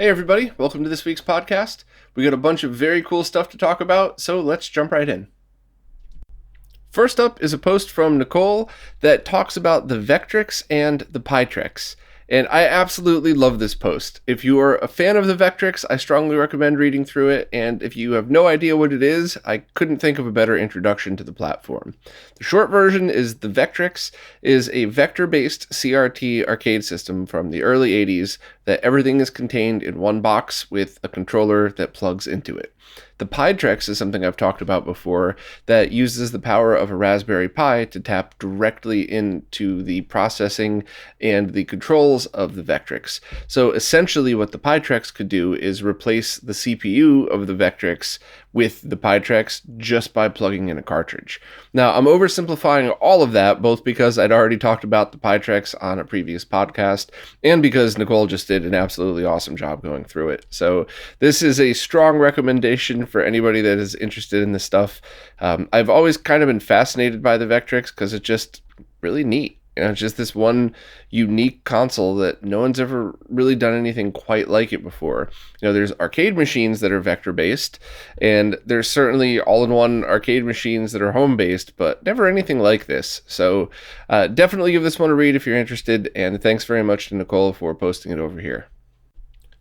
Hey everybody, welcome to this week's podcast. We got a bunch of very cool stuff to talk about, so let's jump right in. First up is a post from Nicole that talks about the Vectrex and the PiTrex. And I absolutely love this post. If you are a fan of the Vectrex, I strongly recommend reading through it. And if you have no idea what it is, I couldn't think of a better introduction to the platform. The short version is the Vectrex is a vector-based CRT arcade system from the early 80s that everything is contained in one box with a controller that plugs into it. The PiTrex is something I've talked about before that uses the power of a Raspberry Pi to tap directly into the processing and the controls of the Vectrex. So essentially what the PiTrex could do is replace the CPU of the Vectrex with the PiTrex just by plugging in a cartridge. Now, I'm oversimplifying all of that, both because I'd already talked about the PiTrex on a previous podcast, and because Nicole just did an absolutely awesome job going through it. So this is a strong recommendation for anybody that is interested in this stuff. I've always kind of been fascinated by the Vectrex because it's just really neat. It's just this one unique console that no one's ever really done anything quite like it before. There's arcade machines that are vector-based, and there's certainly all-in-one arcade machines that are home-based, but never anything like this. So definitely give this one a read if you're interested, and thanks very much to Nicole for posting it over here.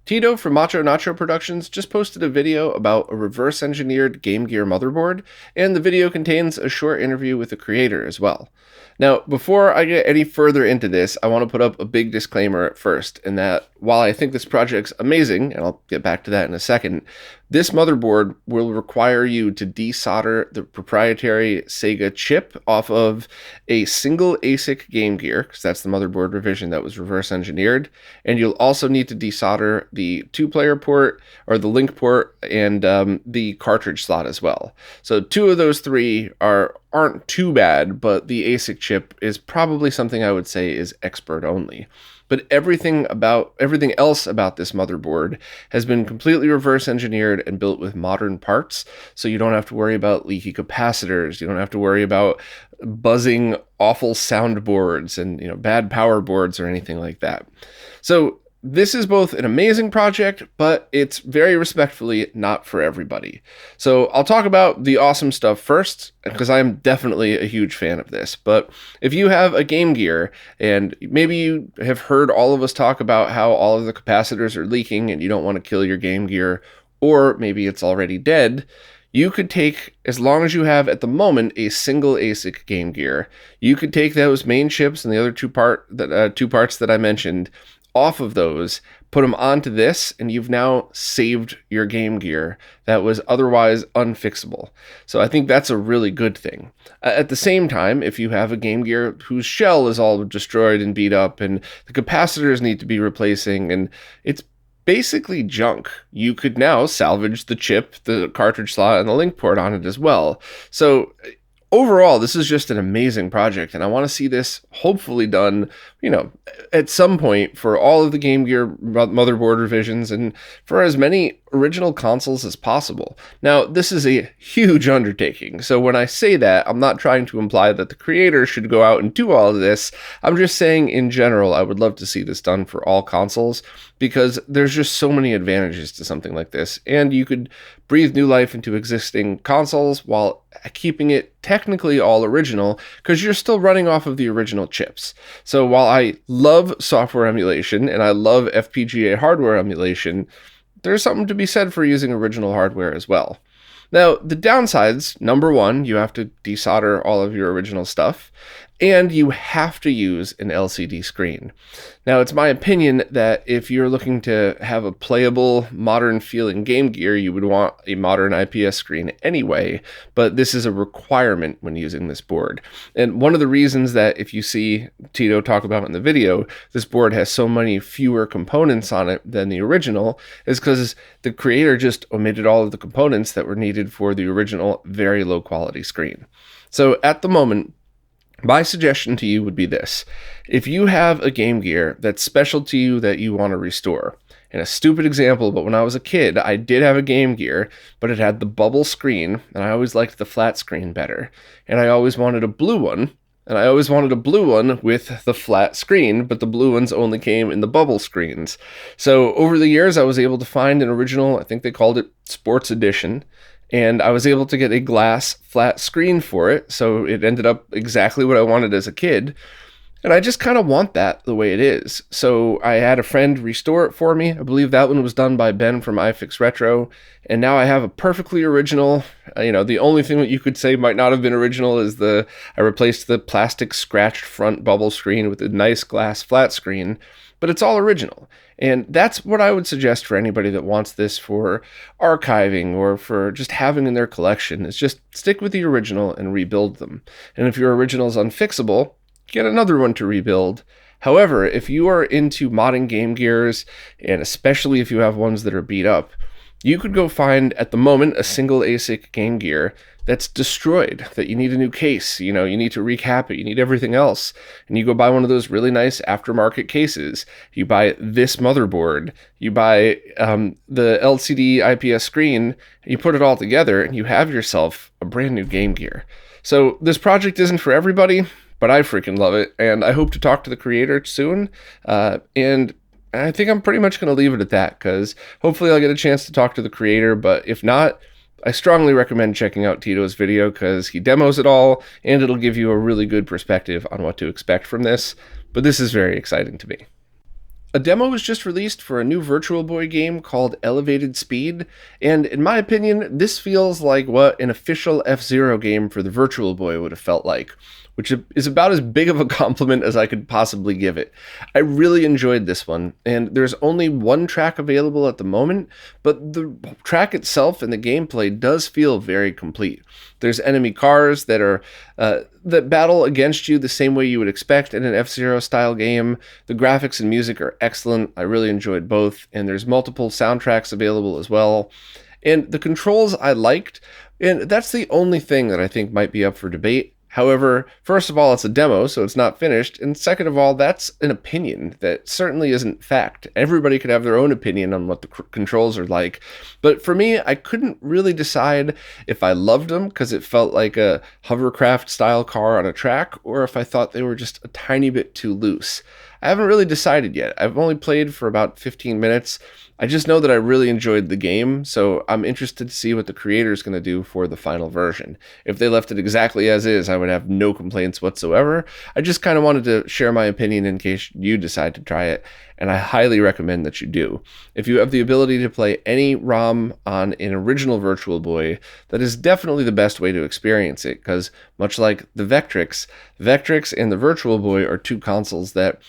Tito from Macho Nacho Productions just posted a video about a reverse-engineered Game Gear motherboard, and the video contains a short interview with the creator as well. Now, before I get any further into this, I want to put up a big disclaimer at first, in that while I think this project's amazing, and I'll get back to that in a second, this motherboard will require you to desolder the proprietary Sega chip off of a single ASIC Game Gear, because that's the motherboard revision that was reverse engineered, and you'll also need to desolder the two-player port, or the link port, and the cartridge slot as well. So two of those three aren't too bad, but the ASIC chip is probably something I would say is expert only. But everything else about this motherboard has been completely reverse engineered and built with modern parts, so you don't have to worry about leaky capacitors, you don't have to worry about buzzing awful soundboards and bad power boards or anything like that. So this is both an amazing project, but it's very respectfully not for everybody. So I'll talk about the awesome stuff first, because I'm definitely a huge fan of this. But if you have a Game Gear, and maybe you have heard all of us talk about how all of the capacitors are leaking and you don't want to kill your Game Gear, or maybe it's already dead, you could take, as long as you have at the moment a single ASIC Game Gear, you could take those main chips and the other two parts that I mentioned off of those, put them onto this, and you've now saved your Game Gear that was otherwise unfixable. So I think that's a really good thing. At the same time, if you have a Game Gear whose shell is all destroyed and beat up, and the capacitors need to be replacing, and it's basically junk, you could now salvage the chip, the cartridge slot, and the link port on it as well. So overall, this is just an amazing project, and I want to see this hopefully done, at some point for all of the Game Gear motherboard revisions and for as many original consoles as possible. Now, this is a huge undertaking, so when I say that, I'm not trying to imply that the creator should go out and do all of this. I'm just saying, in general, I would love to see this done for all consoles, because there's just so many advantages to something like this, and you could breathe new life into existing consoles while keeping it technically all original, because you're still running off of the original chips. So while I love software emulation and I love FPGA hardware emulation, there's something to be said for using original hardware as well. Now, the downsides, number one, you have to desolder all of your original stuff, and you have to use an LCD screen. Now, it's my opinion that if you're looking to have a playable, modern-feeling Game Gear, you would want a modern IPS screen anyway, but this is a requirement when using this board. And one of the reasons that, if you see Tito talk about in the video, this board has so many fewer components on it than the original is because the creator just omitted all of the components that were needed for the original very low-quality screen. So at the moment, my suggestion to you would be this. If you have a Game Gear that's special to you that you want to restore, and a stupid example, but when I was a kid, I did have a Game Gear, but it had the bubble screen, and I always liked the flat screen better. And I always wanted a blue one, And I always wanted a blue one with the flat screen, but the blue ones only came in the bubble screens. So over the years, I was able to find an original, I think they called it Sports Edition, and I was able to get a glass flat screen for it, so it ended up exactly what I wanted as a kid. And I just kind of want that the way it is. So I had a friend restore it for me. I believe that one was done by Ben from iFix Retro. And now I have a perfectly original, the only thing that you could say might not have been original is I replaced the plastic scratched front bubble screen with a nice glass flat screen, but it's all original. And that's what I would suggest for anybody that wants this for archiving or for just having in their collection, is just stick with the original and rebuild them. And if your original is unfixable, get another one to rebuild. However, if you are into modding Game Gears, and especially if you have ones that are beat up, you could go find, at the moment, a single ASIC Game Gear that's destroyed, that you need a new case, you need to recap it, you need everything else, and you go buy one of those really nice aftermarket cases. You buy this motherboard, you buy the LCD IPS screen, you put it all together, and you have yourself a brand new Game Gear. So this project isn't for everybody, but I freaking love it, and I hope to talk to the creator soon, and I think I'm pretty much going to leave it at that, because hopefully I'll get a chance to talk to the creator, but if not, I strongly recommend checking out Tito's video, because he demos it all, and it'll give you a really good perspective on what to expect from this, but this is very exciting to me. A demo was just released for a new Virtual Boy game called Elevated Speed, and in my opinion, this feels like what an official F-Zero game for the Virtual Boy would have felt like, which is about as big of a compliment as I could possibly give it. I really enjoyed this one, and there's only one track available at the moment, but the track itself and the gameplay does feel very complete. There's enemy cars that battle against you the same way you would expect in an F-Zero style game. The graphics and music are excellent. I really enjoyed both, and there's multiple soundtracks available as well. And the controls I liked, and that's the only thing that I think might be up for debate. However, first of all, it's a demo, so it's not finished, and second of all, that's an opinion that certainly isn't fact. Everybody could have their own opinion on what the controls are like, but for me, I couldn't really decide if I loved them because it felt like a hovercraft-style car on a track, or if I thought they were just a tiny bit too loose. I haven't really decided yet. I've only played for about 15 minutes. I just know that I really enjoyed the game, so I'm interested to see what the creator's going to do for the final version. If they left it exactly as is, I would have no complaints whatsoever. I just kind of wanted to share my opinion in case you decide to try it, and I highly recommend that you do. If you have the ability to play any ROM on an original Virtual Boy, that is definitely the best way to experience it, because much like the Vectrex and the Virtual Boy are two consoles that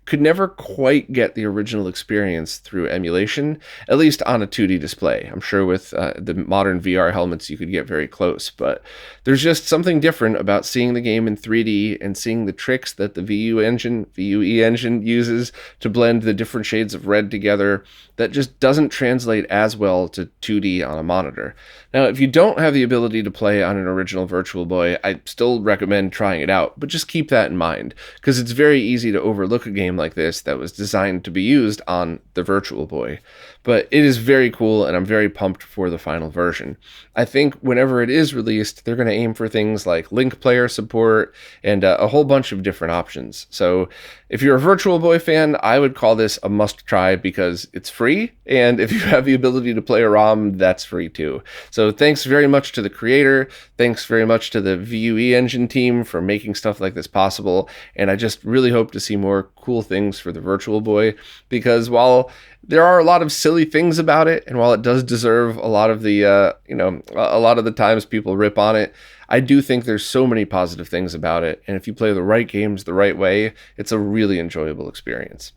could never quite get the original experience through emulation, at least on a 2D display. I'm sure with the modern VR helmets you could get very close, but there's just something different about seeing the game in 3D and seeing the tricks that the VUE engine uses to blend the different shades of red together that just doesn't translate as well to 2D on a monitor. Now, if you don't have the ability to play on an original Virtual Boy, I still recommend trying it out, but just keep that in mind, because it's very easy to overlook a game like this that was designed to be used on the Virtual Boy. But it is very cool, and I'm very pumped for the final version. I think whenever it is released, they're going to aim for things like link player support and a whole bunch of different options. So if you're a Virtual Boy fan, I would call this a must-try because it's free, and if you have the ability to play a ROM, that's free too. So thanks very much to the creator, thanks very much to the VUE engine team for making stuff like this possible, and I just really hope to see more cool things for the Virtual Boy, because while there are a lot of silly things about it, and while it does deserve a lot of the, a lot of the times people rip on it, I do think there's so many positive things about it, and if you play the right games the right way, it's a really enjoyable experience.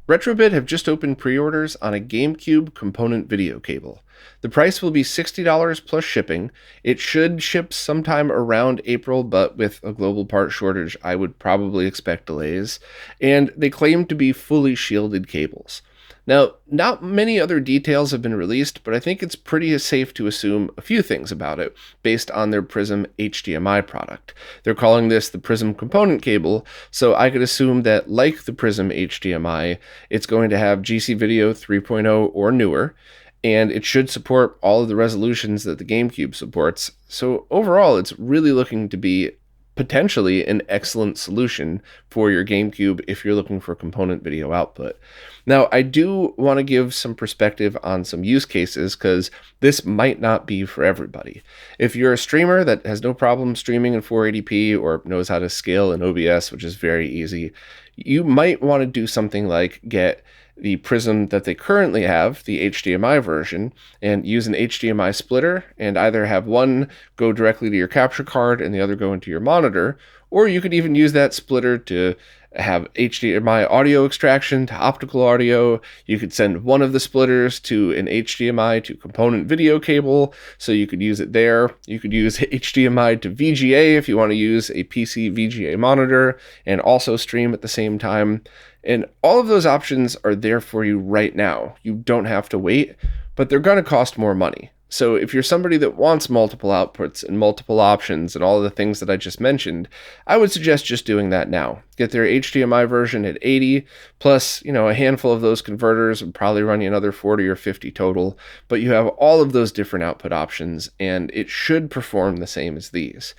RetroBit have just opened pre-orders on a GameCube component video cable. The price will be $60 plus shipping. It should ship sometime around April, but with a global part shortage, I would probably expect delays. And they claim to be fully shielded cables. Now, not many other details have been released, but I think it's pretty safe to assume a few things about it based on their Prism HDMI product. They're calling this the Prism component cable, so I could assume that, like the Prism HDMI, it's going to have GC Video 3.0 or newer, and it should support all of the resolutions that the GameCube supports. So overall, it's really looking to be potentially an excellent solution for your GameCube if you're looking for component video output. Now, I do want to give some perspective on some use cases because this might not be for everybody. If you're a streamer that has no problem streaming in 480p or knows how to scale in OBS, which is very easy, you might want to do something like get the Prism that they currently have, the HDMI version, and use an HDMI splitter and either have one go directly to your capture card and the other go into your monitor, or you could even use that splitter to have HDMI audio extraction to optical audio. You could send one of the splitters to an HDMI to component video cable, so you could use it there. You could use HDMI to VGA if you want to use a PC VGA monitor and also stream at the same time. And all of those options are there for you right now. You don't have to wait, but they're going to cost more money. So if you're somebody that wants multiple outputs and multiple options and all of the things that I just mentioned, I would suggest just doing that now. Get their HDMI version at 80, plus, a handful of those converters would probably run you another 40 or 50 total, but you have all of those different output options, and it should perform the same as these.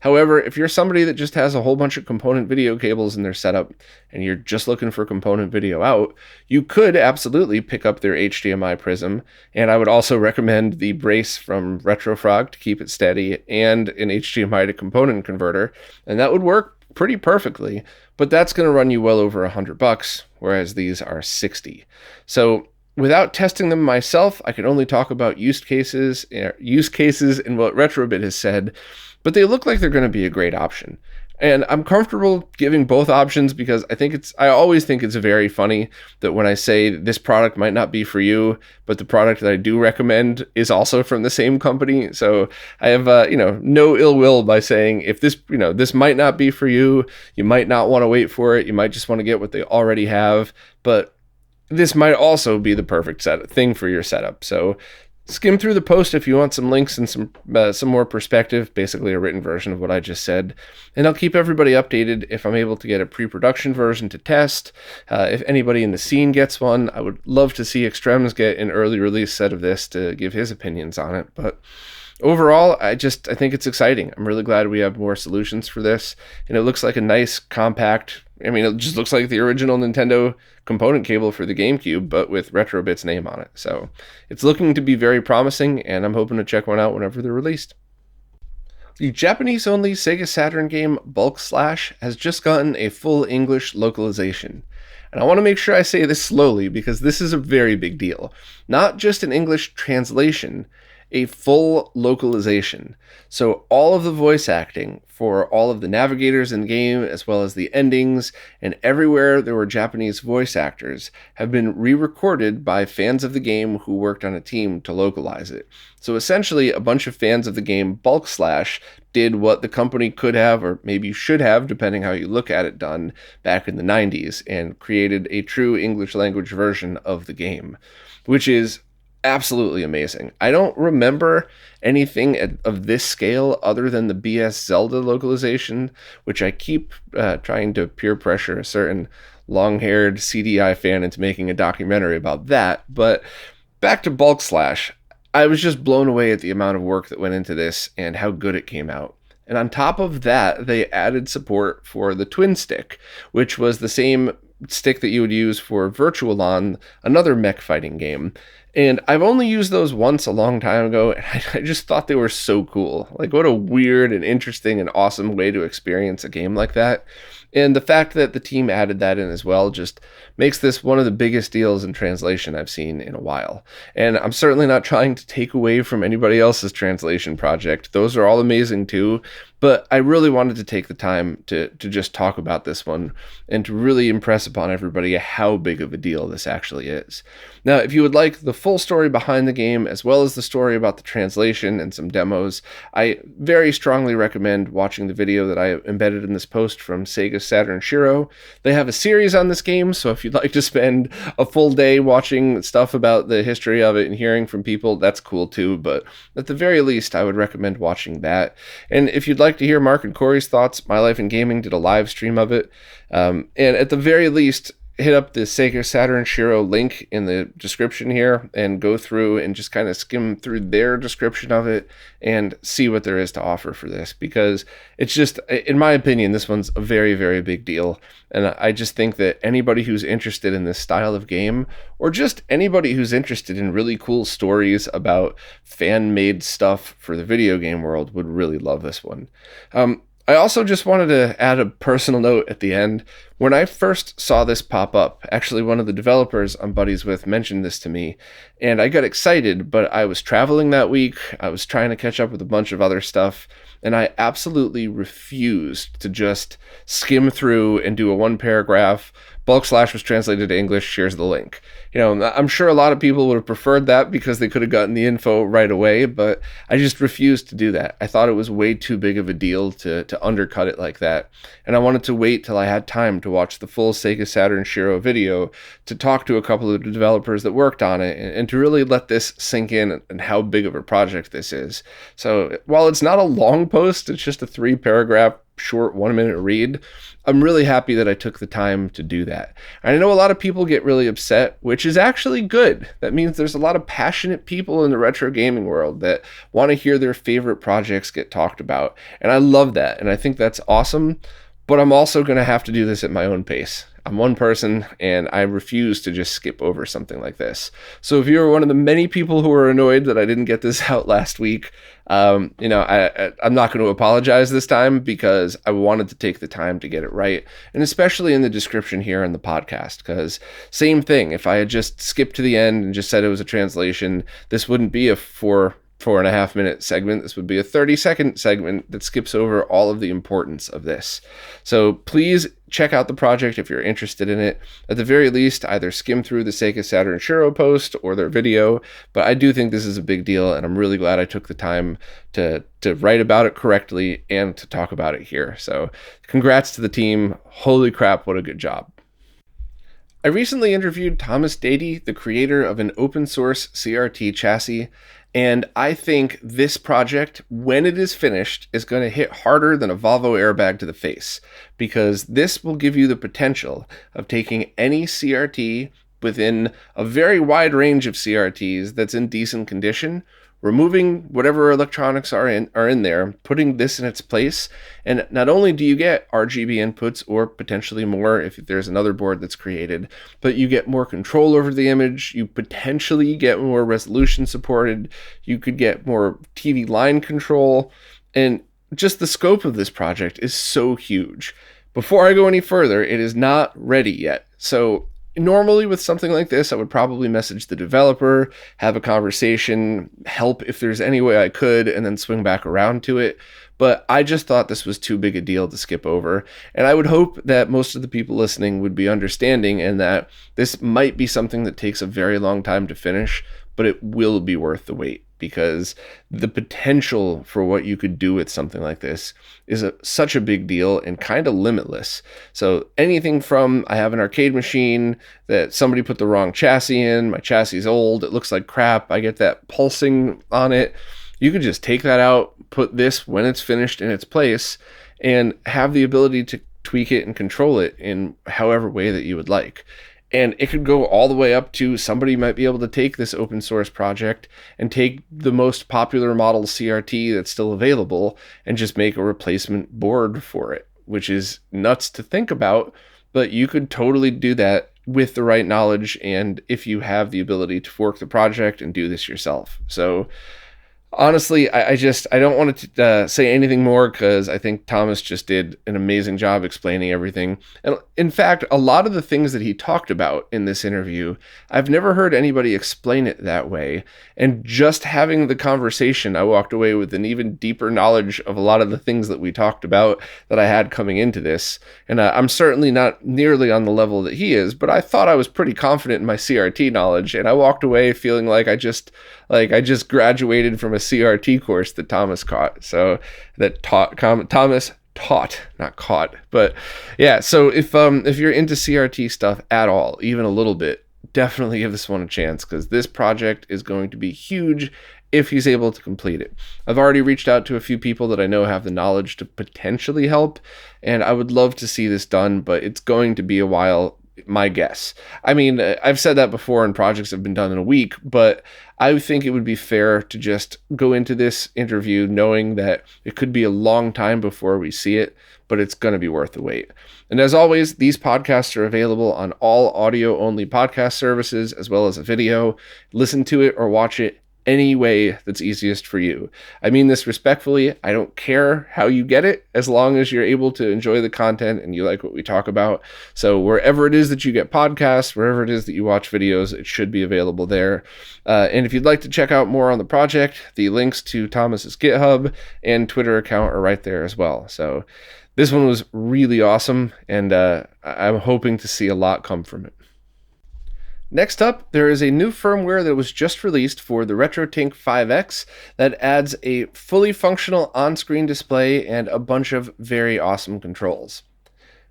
However, if you're somebody that just has a whole bunch of component video cables in their setup and you're just looking for component video out, you could absolutely pick up their HDMI Prism, and I would also recommend the brace from RetroFrog to keep it steady and an HDMI to component converter, and that would work pretty perfectly, but that's going to run you well over $100, whereas these are 60. So without testing them myself, I can only talk about use cases and what RetroBit has said, but they look like they're going to be a great option. And I'm comfortable giving both options because I always think it's very funny that when I say this product might not be for you, but the product that I do recommend is also from the same company. So I have, no ill will by saying if this might not be for you, you might not want to wait for it. You might just want to get what they already have, but this might also be the perfect thing for your setup. So skim through the post if you want some links and some more perspective, basically a written version of what I just said. And I'll keep everybody updated if I'm able to get a pre-production version to test. If anybody in the scene gets one, I would love to see Extrems get an early release set of this to give his opinions on it. But overall, I think it's exciting. I'm really glad we have more solutions for this. And it looks like a nice, compact, it just looks like the original Nintendo component cable for the GameCube, but with RetroBit's name on it. So it's looking to be very promising, and I'm hoping to check one out whenever they're released. The Japanese-only Sega Saturn game Bulk Slash has just gotten a full English localization. And I want to make sure I say this slowly because this is a very big deal. Not just an English translation, a full localization. So all of the voice acting for all of the navigators in the game, as well as the endings, and everywhere there were Japanese voice actors, have been re-recorded by fans of the game who worked on a team to localize it. So essentially, a bunch of fans of the game Bulk Slash did what the company could have, or maybe should have, depending how you look at it, done back in the 90s, and created a true English language version of the game, which is absolutely amazing. I don't remember anything of this scale other than the BS Zelda localization, which I keep trying to peer pressure a certain long-haired CDI fan into making a documentary about that. But back to Bulk Slash, I was just blown away at the amount of work that went into this and how good it came out. And on top of that, they added support for the Twin Stick, which was the same stick that you would use for Virtualon, another mech fighting game. And I've only used those once a long time ago, and I just thought they were so cool. Like, what a weird and interesting and awesome way to experience a game like that. And the fact that the team added that in as well just makes this one of the biggest deals in translation I've seen in a while. And I'm certainly not trying to take away from anybody else's translation project. Those are all amazing too. But I really wanted to take the time to just talk about this one and to really impress upon everybody how big of a deal this actually is. Now, if you would like the full story behind the game, as well as the story about the translation and some demos, I very strongly recommend watching the video that I embedded in this post from Sega Saturn Shiro. They have a series on this game, so if you'd like to spend a full day watching stuff about the history of it and hearing from people, that's cool too, but at the very least, I would recommend watching that. And if you'd like to hear Mark and Corey's thoughts, My Life in Gaming did a live stream of it, and at the very least, hit up the Sega Saturn Shiro link in the description here and go through and just kind of skim through their description of it and see what there is to offer for this, because it's just, in my opinion, this one's a very, very big deal. And I just think that anybody who's interested in this style of game, or just anybody who's interested in really cool stories about fan-made stuff for the video game world, would really love this one. I also just wanted to add a personal note at the end. When I first saw this pop up, actually one of the developers I'm buddies with mentioned this to me, and I got excited, but I was traveling that week. I was trying to catch up with a bunch of other stuff, and I absolutely refused to just skim through and do a one paragraph, Bulk Slash was translated to English, here's the link. You know, I'm sure a lot of people would have preferred that because they could have gotten the info right away, but I just refused to do that. I thought it was way too big of a deal to undercut it like that. And I wanted to wait till I had time to watch the full Sega Saturn Shiro video, to talk to a couple of the developers that worked on it, and to really let this sink in and how big of a project this is. So while it's not a long post, it's just a 3-paragraph short 1-minute read, I'm really happy that I took the time to do that. And I know a lot of people get really upset, which is actually good. That means there's a lot of passionate people in the retro gaming world that want to hear their favorite projects get talked about. And I love that. And I think that's awesome. But I'm also going to have to do this at my own pace. I'm one person, and I refuse to just skip over something like this. So if you're one of the many people who are annoyed that I didn't get this out last week, I'm not going to apologize this time, because I wanted to take the time to get it right, and especially in the description here in the podcast, because same thing, if I had just skipped to the end and just said it was a translation, this wouldn't be a 4.5 minute segment. This would be a 30-second segment that skips over all of the importance of this. So please check out the project if you're interested in it. At the very least, either skim through the Sega Saturn Shiro post or their video, but I do think this is a big deal, and I'm really glad I took the time to write about it correctly and to talk about it here. So congrats to the team. Holy crap, what a good job. I recently interviewed Thomas Dady, the creator of an open source CRT chassis, and I think this project, when it is finished, is going to hit harder than a Volvo airbag to the face, because this will give you the potential of taking any CRT within a very wide range of CRTs that's in decent condition, removing whatever electronics are in there, putting this in its place, and not only do you get RGB inputs, or potentially more if there's another board that's created, but you get more control over the image, you potentially get more resolution supported, you could get more TV line control, and just the scope of this project is so huge. Before I go any further, it is not ready yet. So normally with something like this, I would probably message the developer, have a conversation, help if there's any way I could, and then swing back around to it. But I just thought this was too big a deal to skip over. And I would hope that most of the people listening would be understanding, and that this might be something that takes a very long time to finish, but it will be worth the wait, because the potential for what you could do with something like this is such a big deal and kind of limitless. So anything from, I have an arcade machine that somebody put the wrong chassis in, my chassis is old, it looks like crap, I get that pulsing on it. You could just take that out, put this when it's finished in its place, and have the ability to tweak it and control it in however way that you would like. And it could go all the way up to somebody might be able to take this open source project and take the most popular model CRT that's still available and just make a replacement board for it, which is nuts to think about, but you could totally do that with the right knowledge, and if you have the ability to fork the project and do this yourself. So honestly, I don't want to say anything more, because I think Thomas just did an amazing job explaining everything. And in fact, a lot of the things that he talked about in this interview, I've never heard anybody explain it that way. And just having the conversation, I walked away with an even deeper knowledge of a lot of the things that we talked about that I had coming into this. And I'm certainly not nearly on the level that he is, but I thought I was pretty confident in my CRT knowledge. And I walked away feeling like I just graduated from a CRT course that Thomas caught. So that Thomas taught, not caught. But yeah, so if you're into CRT stuff at all, even a little bit, definitely give this one a chance, because this project is going to be huge if he's able to complete it. I've already reached out to a few people that I know have the knowledge to potentially help, and I would love to see this done, but it's going to be a while my guess. I mean, I've said that before, and projects have been done in a week, but I think it would be fair to just go into this interview knowing that it could be a long time before we see it, but it's going to be worth the wait. And as always, these podcasts are available on all audio-only podcast services, as well as a video. Listen to it or watch it any way that's easiest for you. I mean this respectfully. I don't care how you get it, as long as you're able to enjoy the content and you like what we talk about. So wherever it is that you get podcasts, wherever it is that you watch videos, it should be available there. And if you'd like to check out more on the project, the links to Thomas's GitHub and Twitter account are right there as well. So this one was really awesome, and I'm hoping to see a lot come from it. Next up, there is a new firmware that was just released for the RetroTINK 5X that adds a fully functional on-screen display and a bunch of very awesome controls.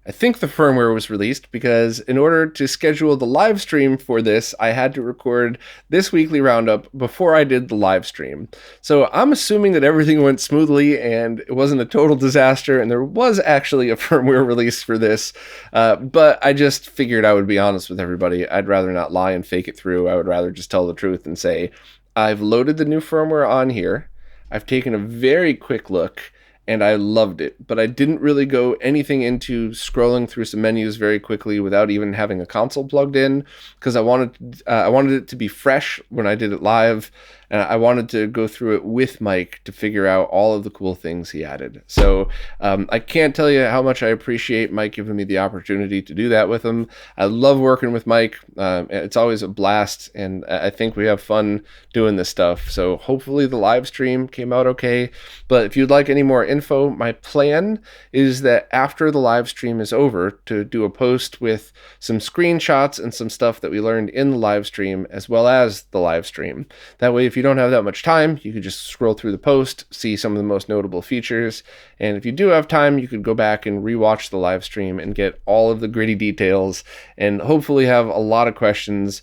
I think the firmware was released because in order to schedule the live stream for this, I had to record this weekly roundup before I did the live stream. So I'm assuming that everything went smoothly and it wasn't a total disaster, and there was actually a firmware release for this, but I just figured I would be honest with everybody. I'd rather not lie and fake it through. I would rather just tell the truth and say, I've loaded the new firmware on here. I've taken a very quick look, and I loved it, but I didn't really go anything into scrolling through some menus very quickly without even having a console plugged in, because I wanted it to be fresh when I did it live, and I wanted to go through it with Mike to figure out all of the cool things he added. So I can't tell you how much I appreciate Mike giving me the opportunity to do that with him. I love working with Mike. It's always a blast, and I think we have fun doing this stuff. So hopefully the live stream came out okay. But if you'd like any more info, my plan is that after the live stream is over, to do a post with some screenshots and some stuff that we learned in the live stream, as well as the live stream. That way, if you don't have that much time, you could just scroll through the post, see some of the most notable features, and if you do have time, you could go back and rewatch the live stream and get all of the gritty details, and hopefully have a lot of questions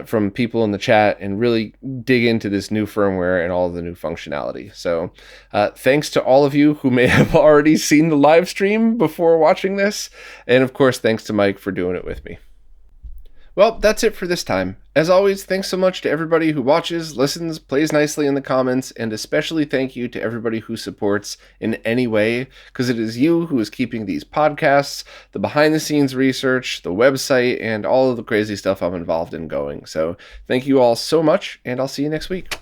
from people in the chat and really dig into this new firmware and all of the new functionality. So thanks to all of you who may have already seen the live stream before watching this, and of course thanks to Mike for doing it with me. Well, that's it for this time. As always, thanks so much to everybody who watches, listens, plays nicely in the comments, and especially thank you to everybody who supports in any way, because it is you who is keeping these podcasts, the behind-the-scenes research, the website, and all of the crazy stuff I'm involved in going. So thank you all so much, and I'll see you next week.